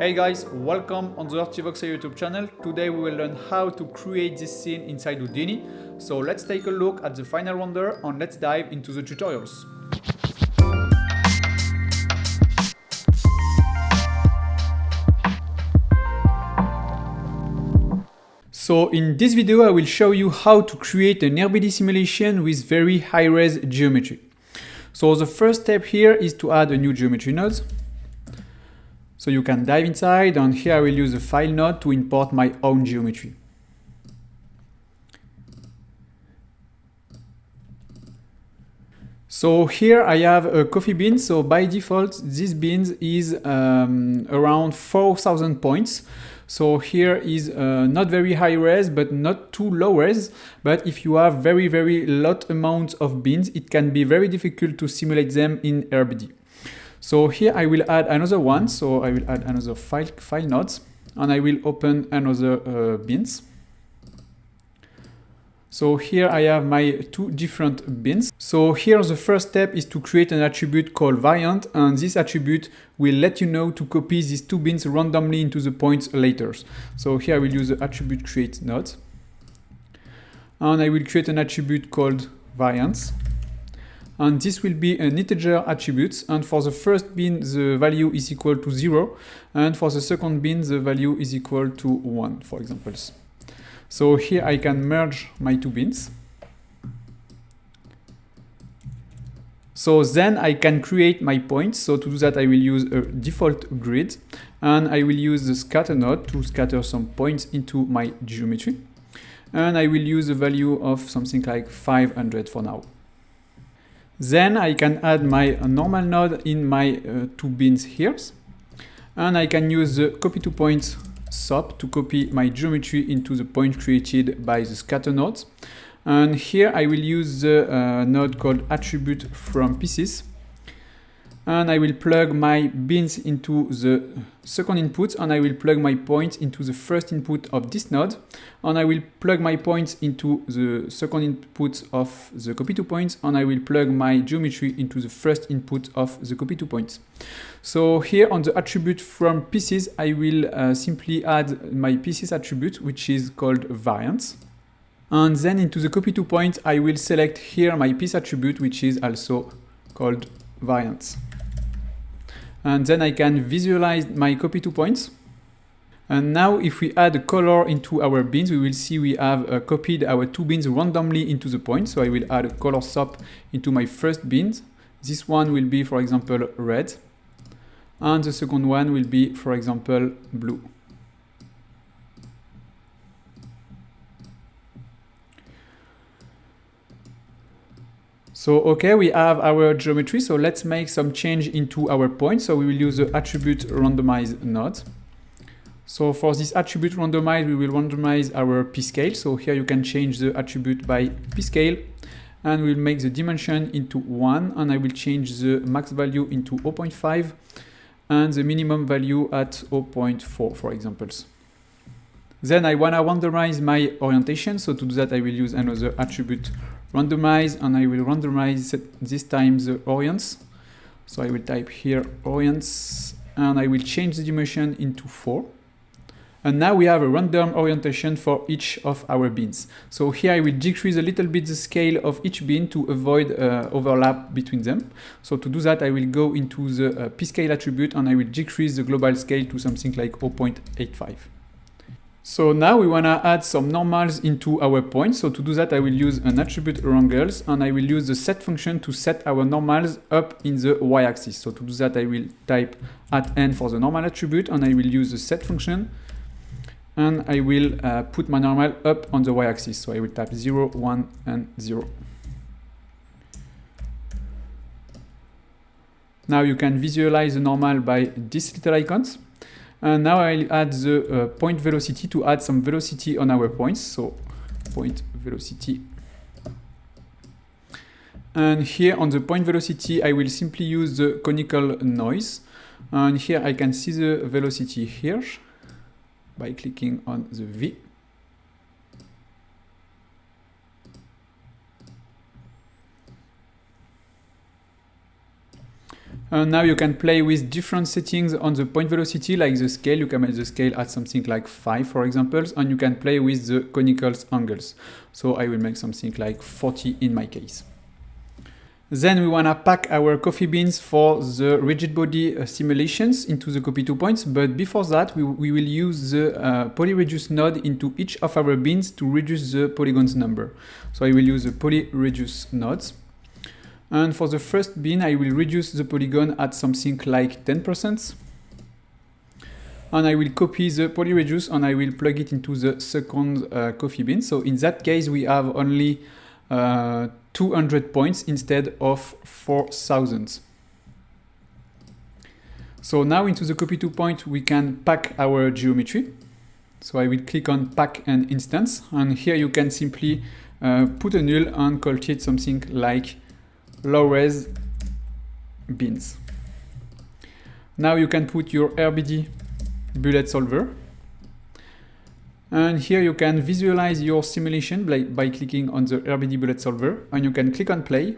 Hey guys, welcome on the Artivoxer YouTube channel. Today we will learn how to create this scene inside Houdini. So let's take a look at the final render and let's dive into the tutorials. So in this video I will show you how to create an RBD simulation with very high-res geometry. So the first step here is to add a new geometry node. So you can dive inside, and here I will use a file node to import my own geometry. So here I have a coffee bean. So by default, this bean is around 4,000 points. So here is not very high res, but not too low res. But if you have very lot amount of beans, it can be very difficult to simulate them in RBD. So here I will add another one. So I will add another file nodes, and I will open another beans. So here I have my two different beans. So here the first step is to create an attribute called variant, and this attribute will let you know to copy these two beans randomly into the points later. So here I will use the attribute create node, and I will create an attribute called variance. And this will be an integer attribute, and for the first bean the value is equal to 0, and for the second bean the value is equal to 1, for example. So here I can merge my two beans. So then I can create my points. So to do that I will use a default grid, and I will use the scatter node to scatter some points into my geometry. And I will use a value of something like 500 for now. Then I can add my normal node in my two beans here. And I can use the copy to point sub to copy my geometry into the point created by the scatter node. And here I will use the node called attribute from pieces. And I will plug my beans into the second input, and I will plug my points into the first input of this node. And I will plug my points into the second input of the copy to points, and I will plug my geometry into the first input of the copy to points. So here on the attribute from pieces, I will simply add my pieces attribute, which is called variance. And then into the copy to point, I will select here my piece attribute, which is also called variance. And then I can visualize my copy to points. And now if we add a color into our beans, we will see we have copied our two beans randomly into the point. So I will add a color sop into my first beans. This one will be, for example, red. And the second one will be, for example, blue. So okay, we have our geometry, so let's make some change into our points. So we will use the attribute randomize node. So for this attribute randomize, we will randomize our p-scale. So here you can change the attribute by p-scale, and we'll make the dimension into 1, and I will change the max value into 0.5 and the minimum value at 0.4, for examples. Then I want to randomize my orientation. So to do that, I will use another attribute randomize, and I will randomize this time the orients. So I will type here orients, and I will change the dimension into 4. And now we have a random orientation for each of our beans. So here I will decrease a little bit the scale of each bean to avoid overlap between them. So to do that, I will go into the p-scale attribute, and I will decrease the global scale to something like 0.85. So now we want to add some normals into our points. So to do that, I will use an attribute wrangles, and I will use the set function to set our normals up in the y-axis. So to do that, I will type @n for the normal attribute, and I will use the set function, and I will put my normal up on the y-axis. So I will type 0, 1, and 0. Now you can visualize the normal by these little icons. And now I'll add the point velocity to add some velocity on our points. So point velocity. And here on the point velocity, I will simply use the conical noise. And here I can see the velocity here by clicking on the V. Now you can play with different settings on the point velocity, like the scale. You can make the scale at something like 5, for example, and you can play with the conical angles. So I will make something like 40 in my case. Then we want to pack our coffee beans for the rigid body simulations into the copy 2 points. But before that, we will use the polyreduce node into each of our beans to reduce the polygons number. So I will use the polyreduce nodes. And for the first bean, I will reduce the polygon at something like 10%. And I will copy the polyreduce and I will plug it into the second coffee bean. So in that case, we have only 200 points instead of 4,000. So now into the copy 2 point, we can pack our geometry. So I will click on pack and instance. And here you can simply put a null and call it something like low res beans. Now you can put your RBD bullet solver. And here you can visualize your simulation by clicking on the RBD bullet solver, and you can click on play.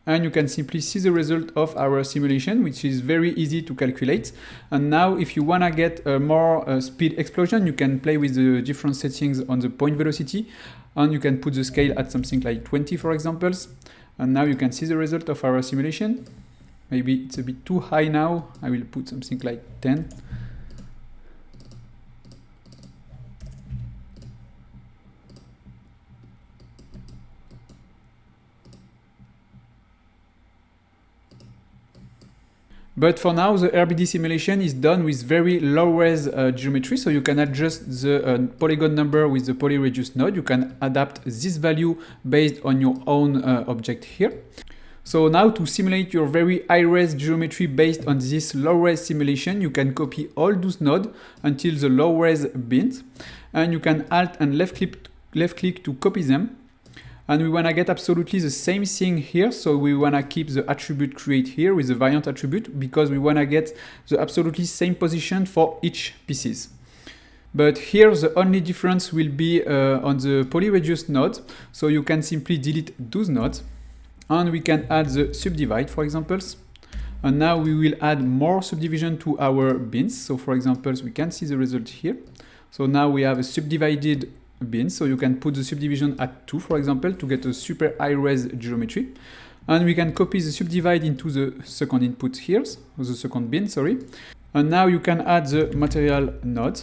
And you can simply see the result of our simulation, which is very easy to calculate. And now if you want to get a more speed explosion, you can play with the different settings on the point velocity. And you can put the scale at something like 20, for example. And now you can see the result of our simulation. Maybe it's a bit too high now. I will put something like 10. But for now, the RBD simulation is done with very low-res geometry, so you can adjust the polygon number with the polyreduce node. You can adapt this value based on your own object here. So now to simulate your very high-res geometry based on this low-res simulation, you can copy all those nodes until the low-res beans, and you can Alt and left click to copy them. And we want to get absolutely the same thing here. So we want to keep the attribute create here with the variant attribute because we want to get the absolutely same position for each pieces. But here the only difference will be on the polyreduce node. So you can simply delete those nodes and we can add the subdivide, for example. And now we will add more subdivision to our beans. So for example, we can see the result here. So now we have a subdivided beans, so you can put the subdivision at 2, for example, to get a super high-res geometry. And we can copy the subdivide into the second input here, or the second bin, sorry. And now you can add the material node.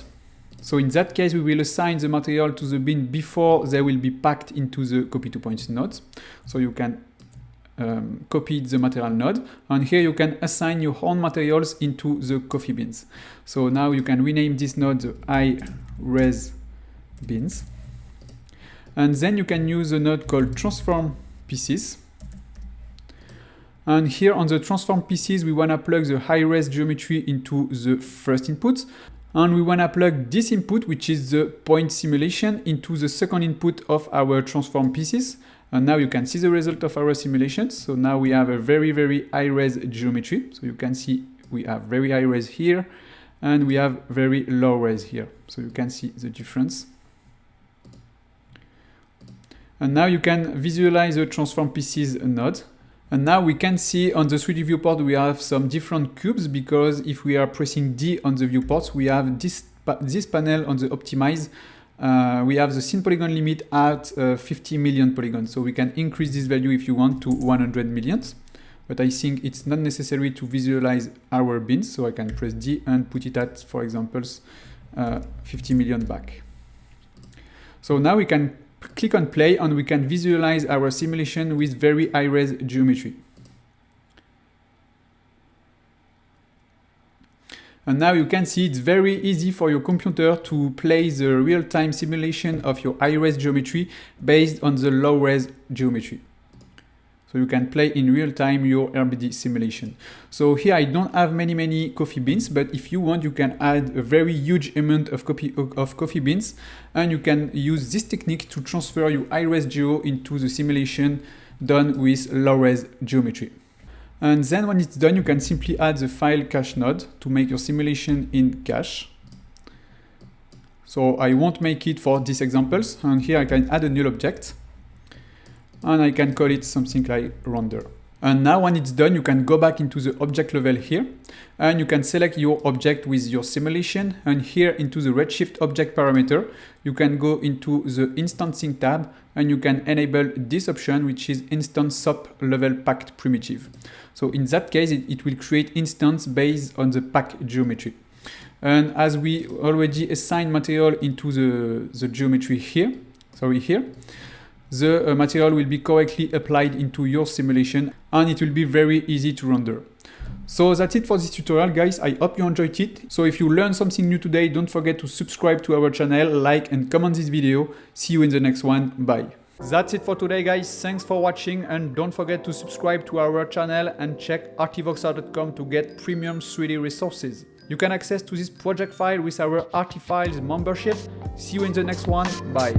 So in that case, we will assign the material to the bin before they will be packed into the copy 2 points node. So you can copy the material node, and here you can assign your own materials into the coffee beans. So now you can rename this node the high-res beans, and then you can use a node called transform pieces. And here on the transform pieces, we want to plug the high-res geometry into the first input, and we want to plug this input, which is the point simulation, into the second input of our transform pieces. And now you can see the result of our simulation. So now we have a very, very high-res geometry. So you can see we have very high-res here, and we have very low-res here. So you can see the difference. And now you can visualize the transform pieces node. And now we can see on the 3D viewport we have some different cubes, because if we are pressing D on the viewports, we have this panel on the optimize. We have the scene polygon limit at 50 million polygons. So we can increase this value if you want to 100 millions. But I think it's not necessary to visualize our bins. So I can press D and put it at, for example, 50 million back. So now we can click on play and we can visualize our simulation with very high-res geometry. And now you can see it's very easy for your computer to play the real-time simulation of your high-res geometry based on the low-res geometry. So you can play in real time your RBD simulation. So here I don't have many coffee beans, but if you want, you can add a very huge amount of coffee beans, and you can use this technique to transfer your high-res geo into the simulation done with low-res geometry. And then when it's done, you can simply add the file cache node to make your simulation in cache. So I won't make it for these examples, and here I can add a null object. And I can call it something like render. And now when it's done, you can go back into the object level here and you can select your object with your simulation, and here into the redshift object parameter, you can go into the instancing tab and you can enable this option, which is instance SOP level packed primitive. So in that case, it will create instance based on the pack geometry. And as we already assigned material into the geometry here, the material will be correctly applied into your simulation and it will be very easy to render. So that's it for this tutorial, guys. I hope you enjoyed it. So if you learned something new today, don't forget to subscribe to our channel, like and comment this video. See you in the next one. Bye. That's it for today, guys. Thanks for watching, and don't forget to subscribe to our channel and check artivoxr.com to get premium 3D resources. You can access to this project file with our Artifiles membership. See you in the next one. Bye.